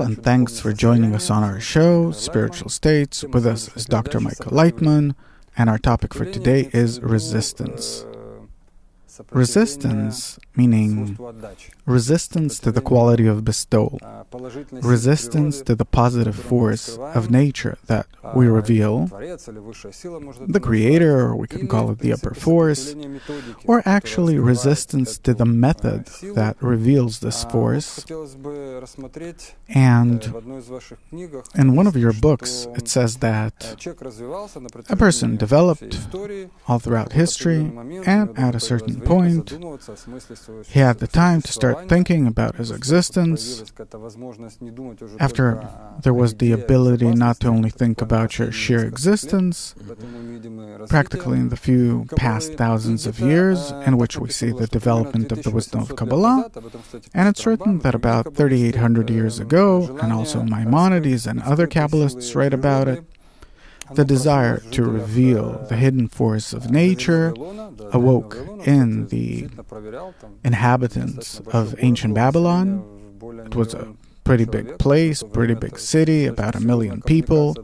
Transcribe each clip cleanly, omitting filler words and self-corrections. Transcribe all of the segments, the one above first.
and thanks for joining us on our show, Spiritual States. With us is Dr. Michael Laitman, and our topic for today is resistance. Resistance, meaning resistance to the quality of bestowal, resistance to the positive force of nature that we reveal, the creator, or we can call it the upper force, or actually resistance to the method that reveals this force. And in one of your books, it says that a person developed all throughout history, and at a certain point, he had the time to start thinking about his existence. After there was the ability not to only think about your sheer existence, practically in the few past thousands of years in which we see the development of the wisdom of Kabbalah, and it's written that about 3,800 years ago, and also Maimonides and other Kabbalists write about it, the desire to reveal the hidden force of nature awoke in the inhabitants of ancient Babylon. It was a pretty big place, pretty big city, about 1 million people.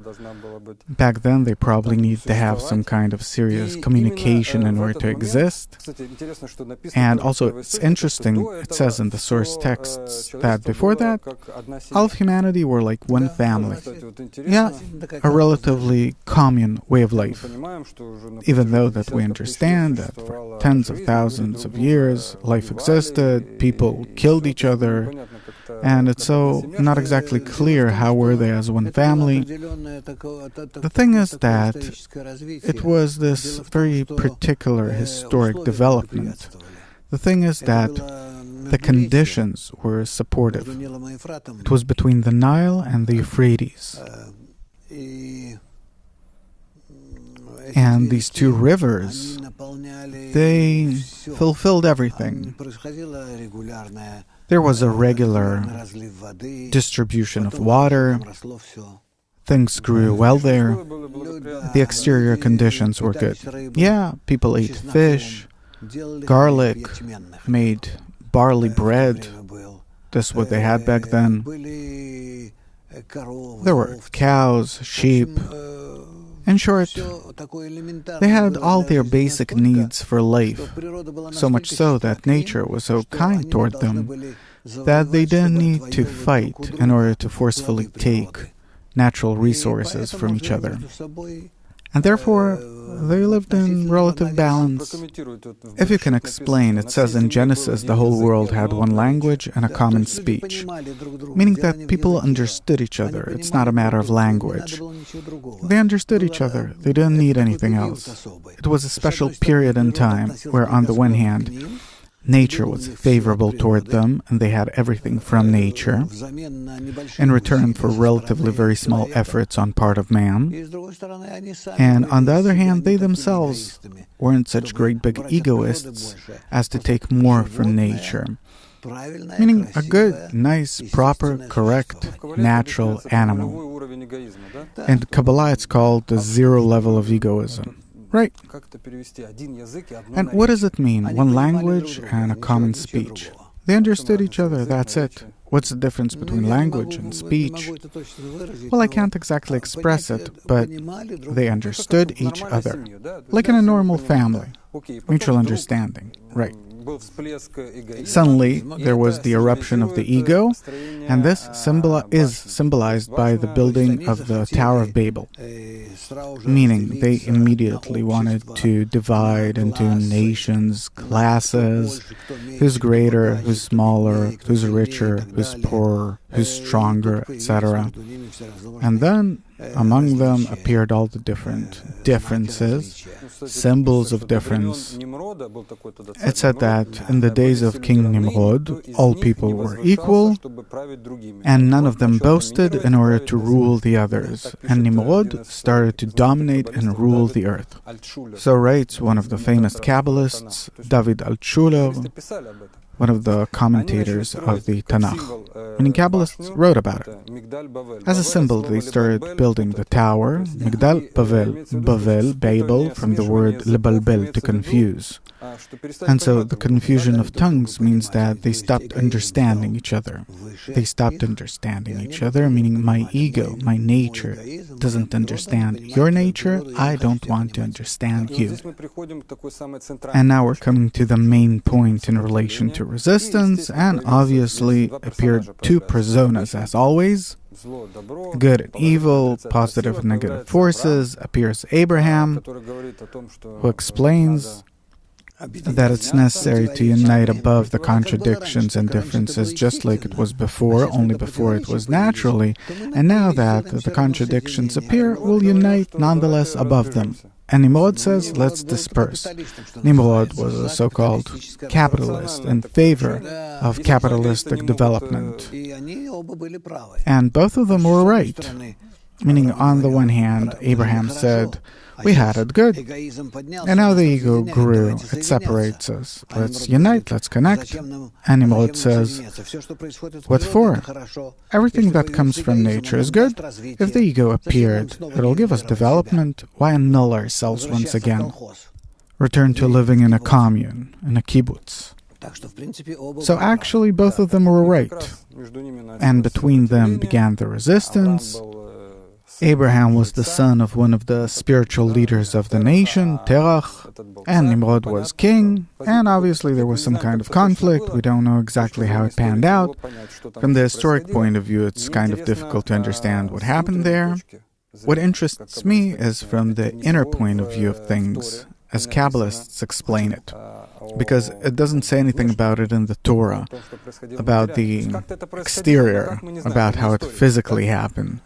Back then, they probably need to have some kind of serious communication in order to exist. And also, it's interesting, it says in the source texts that before that, all of humanity were like one family. Yeah, a relatively common way of life. Even though that we understand that for tens of thousands of years, life existed, people killed each other, and it's so not exactly clear how were they as one family. The thing is that it was this very particular historic development. The thing is that the conditions were supportive. It was between the Nile and the Euphrates. And these two rivers, they fulfilled everything. There was a regular distribution of water. Things grew well there. The exterior conditions were good. Yeah, people ate fish, garlic, made barley bread. That's what they had back then. There were cows, sheep. In short, they had all their basic needs for life, so much so that nature was so kind toward them that they didn't need to fight in order to forcefully take natural resources from each other. And therefore, they lived in relative balance. If you can explain, it says in Genesis the whole world had one language and a common speech, meaning that people understood each other. It's not a matter of language. They understood each other. They didn't need anything else. It was a special period in time where, on the one hand, nature was favorable toward them, and they had everything from nature in return for relatively very small efforts on part of man. And on the other hand, they themselves weren't such great big egoists as to take more from nature. Meaning a good, nice, proper, correct, natural animal. In Kabbalah, it's called the zero level of egoism. Right. And what does it mean? One language and a common speech. They understood each other, that's it. What's the difference between language and speech? Well, I can't exactly express it, but they understood each other. Like in a normal family. Mutual understanding. Right. Suddenly, there was the eruption of the ego, and this is symbolized by the building of the Tower of Babel. Meaning, they immediately wanted to divide into nations, classes, who's greater, who's smaller, who's richer, who's poorer, who's stronger, etc. And then, among them appeared all the different differences, symbols of difference. It said that in the days of King Nimrod, all people were equal, and none of them boasted in order to rule the others. And Nimrod started to dominate and rule the earth. So writes one of the famous Kabbalists, David Al-Chulov, one of the commentators of the Tanakh. Many Kabbalists wrote about it. As a symbol, they started building the tower, Migdal Babel, Babel, from the word lebalbel, to confuse. And so the confusion of tongues means that they stopped understanding each other. They stopped understanding each other, meaning my ego, my nature, doesn't understand your nature. I don't want to understand you. And now we're coming to the main point in relation to resistance, and obviously appeared two personas as always. Good and evil, positive and negative forces. Appears Abraham, who explains that it's necessary to unite above the contradictions and differences, just like it was before, only before it was naturally. And now that the contradictions appear, we'll unite nonetheless above them. And Nimrod says, let's disperse. Nimrod was a so-called Kabbalist in favor of capitalistic development. And both of them were right. Meaning, on the one hand, Abraham said, we had it good. And now the ego grew. It separates us. Let's unite, let's connect. And Nimrod says, what for? Everything that comes from nature is good. If the ego appeared, it'll give us development. Why annul ourselves once again? Return to living in a commune, in a kibbutz. So actually, both of them were right. And between them began the resistance. Abraham was the son of one of the spiritual leaders of the nation, Terach, and Nimrod was king, and obviously there was some kind of conflict. We don't know exactly how it panned out. From the historic point of view, it's kind of difficult to understand what happened there. What interests me is from the inner point of view of things, as Kabbalists explain it, because it doesn't say anything about it in the Torah, about the exterior, about how it physically happened.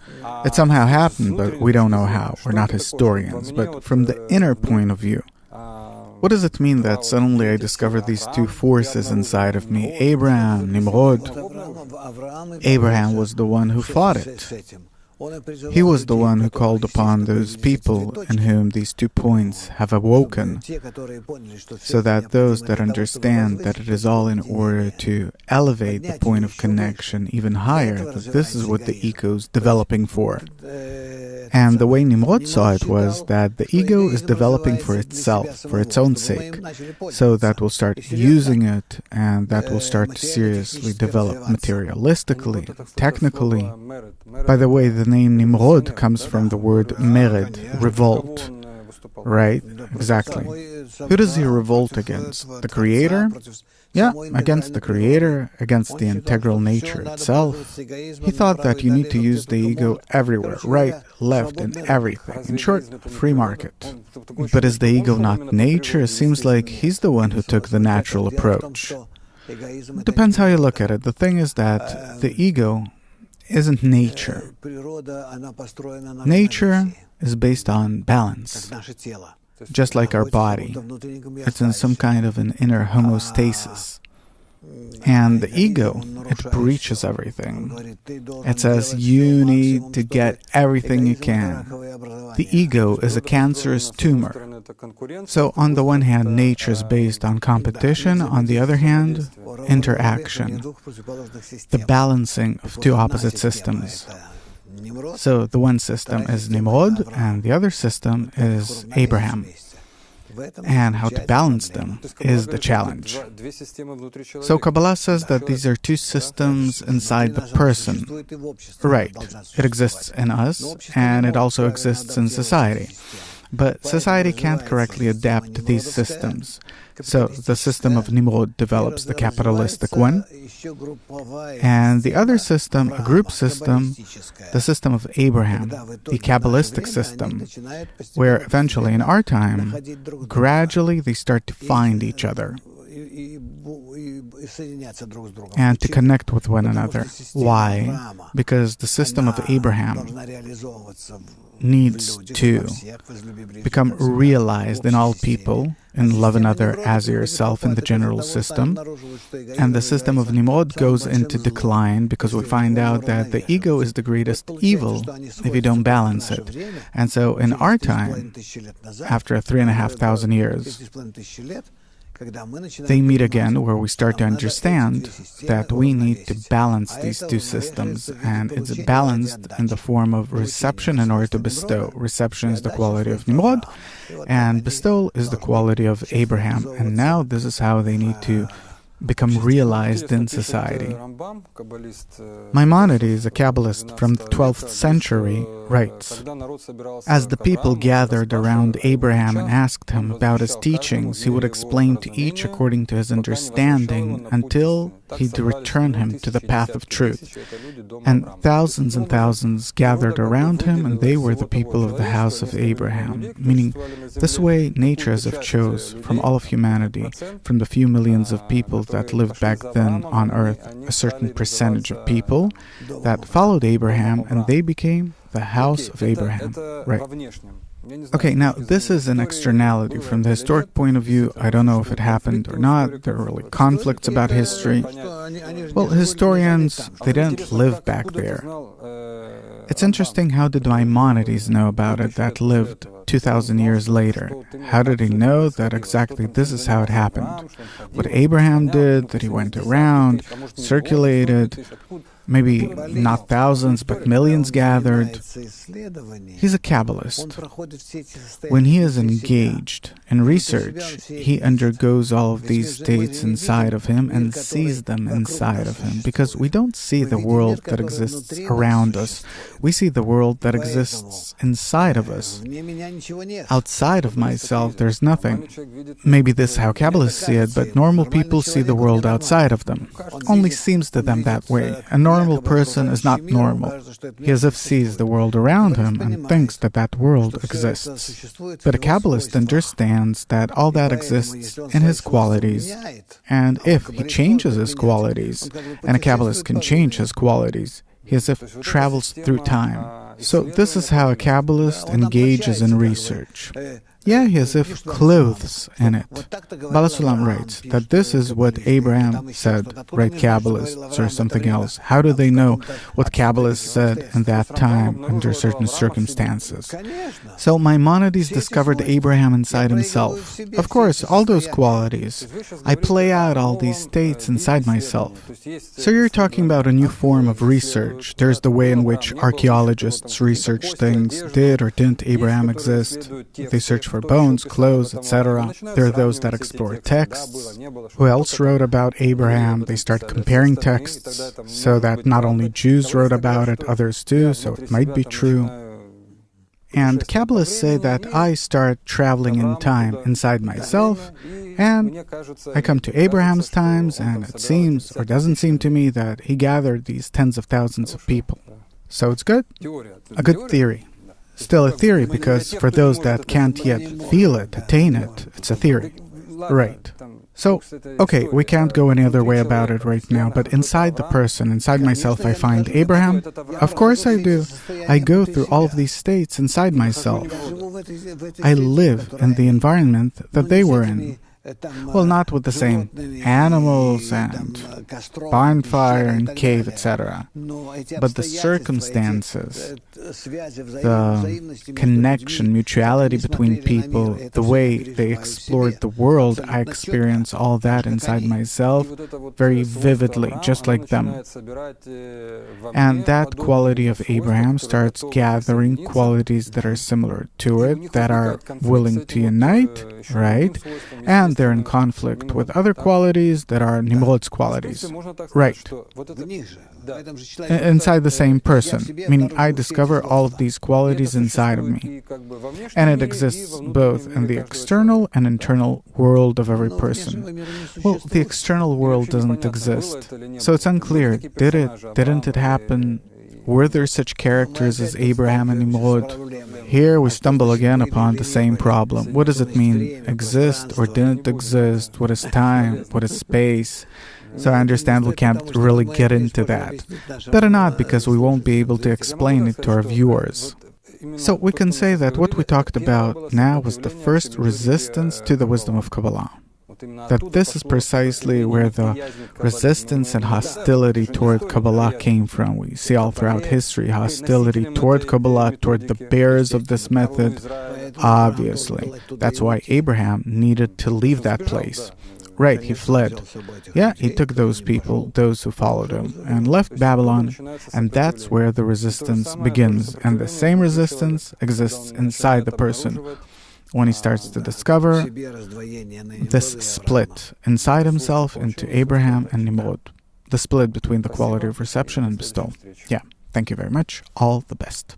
It somehow happened, but we don't know how. We're not historians. But from the inner point of view, what does it mean that suddenly I discovered these two forces inside of me, Abraham, Nimrod? Abraham was the one who fought it. He was the one who called upon those people in whom these 2 points have awoken, so that those that understand that it is all in order to elevate the point of connection even higher, that this is what the ego is developing for. And the way Nimrod saw it was that the ego is developing for itself, for its own sake, so that will start using it, and that will start to seriously develop materialistically, technically. By the way, the name Nimrod comes from the word mered, revolt. Right? Exactly. Who does he revolt against? The Creator? Yeah, against the Creator, against the integral nature itself. He thought that you need to use the ego everywhere, right, left, and everything. In short, free market. But is the ego not nature? It seems like he's the one who took the natural approach. It depends how you look at it. The thing is that the ego isn't nature. Nature is based on balance, just like our body. It's in some kind of an inner homeostasis. And the ego, it breaches everything. It says you need to get everything you can. The ego is a cancerous tumor. So on the one hand, nature is based on competition. On the other hand, interaction. The balancing of 2 opposite systems. So the one system is Nimrod, and the other system is Abraham. And how to balance them is the challenge. So Kabbalah says that these are 2 systems inside the person. Right. It exists in us, and it also exists in society. But society can't correctly adapt to these systems. So the system of Nimrod develops the capitalistic one, and the other system, a group system, the system of Abraham, the Kabbalistic system, where eventually in our time, gradually they start to find each other and to connect with one another. Why? Because the system of Abraham needs to become realized in all people, and love another as yourself in the general system. And the system of Nimrod goes into decline because we find out that the ego is the greatest evil if you don't balance it. And so in our time, after 3,500 years, they meet again where we start to understand that we need to balance these two systems, and it's balanced in the form of reception in order to bestow. Reception is the quality of Nimrod, and bestowal is the quality of Abraham. And now this is how they need to become realized in society. Maimonides, a Kabbalist from the 12th century, writes, "As the people gathered around Abraham and asked him about his teachings, he would explain to each according to his understanding until he'd return him to the path of truth. And thousands gathered around him, and they were the people of the house of Abraham." Meaning, this way nature as if chose from all of humanity, from the few millions of people that lived back then on earth, a certain percentage of people that followed Abraham, and they became the house of Abraham. Right. Okay, now this is an externality. From the historic point of view, I don't know if it happened or not. There are really conflicts about history. Well, historians, they didn't live back there. It's interesting, how did Maimonides know about it that lived 2,000 years later? How did he know that exactly this is how it happened? What Abraham did, that he went around, circulated, maybe not thousands, but millions gathered. He's a Kabbalist. When he is engaged in research, he undergoes all of these states inside of him and sees them inside of him, because we don't see the world that exists around us. We see the world that exists inside of us. Outside of myself, there's nothing. Maybe this is how Kabbalists see it, but normal people see the world outside of them. Only seems to them that way. A normal person is not normal. He as if sees the world around him and thinks that that world exists. But a Kabbalist understands that all that exists in his qualities. And if he changes his qualities, and a Kabbalist can change his qualities, he as if travels through time. So this is how a Kabbalist engages in research. Yeah, he as if clothes in it. Bala Sulam writes that this is what Abraham said, right? Kabbalists or something else. How do they know what Kabbalists said in that time under certain circumstances? So Maimonides discovered Abraham inside himself. Of course, all those qualities. I play out all these states inside myself. So you're talking about a new form of research. There's the way in which archaeologists research things. Did or didn't Abraham exist? They search for bones, clothes, etc. There are those that explore texts. Who else wrote about Abraham? They start comparing texts so that not only Jews wrote about it, others too, so it might be true. And Kabbalists say that I start traveling in time inside myself, and I come to Abraham's times, and it seems, or doesn't seem to me, that he gathered these tens of thousands of people. So it's good? A good theory. Still a theory, because for those that can't yet feel it, attain it, it's a theory. Right. So, okay, we can't go any other way about it right now, but inside the person, inside myself, I find Abraham? Of course I do. I go through all of these states inside myself. I live in the environment that they were in. Well, not with the same animals and bonfire and cave, etc. But the circumstances, the connection, mutuality between people, the way they explored the world, I experience all that inside myself very vividly, just like them. And that quality of Abraham starts gathering qualities that are similar to it, that are willing to unite, right? And they're in conflict with other qualities that are Nimrod's qualities. Right. Inside the same person, meaning I discover all of these qualities inside of me. And it exists both in the external and internal world of every person. Well, the external world doesn't exist, so it's unclear. Did it? Didn't it happen? Were there such characters as Abraham and Nimrod? Here we stumble again upon the same problem. What does it mean? Exist or didn't exist? What is time? What is space? So I understand we can't really get into that. Better not, because we won't be able to explain it to our viewers. So we can say that what we talked about now was the first resistance to the wisdom of Kabbalah. that this is precisely where the resistance and hostility toward Kabbalah came from. We see all throughout history hostility toward Kabbalah, toward the bearers of this method. Obviously, that's why Abraham needed to leave that place. Right, he fled. Yeah, he took those people, those who followed him, and left Babylon, and that's where the resistance begins. And the same resistance exists inside the person when he starts to discover this split inside himself into Abraham and Nimrod, the split between the quality of reception and bestowal. Yeah, thank you very much. All the best.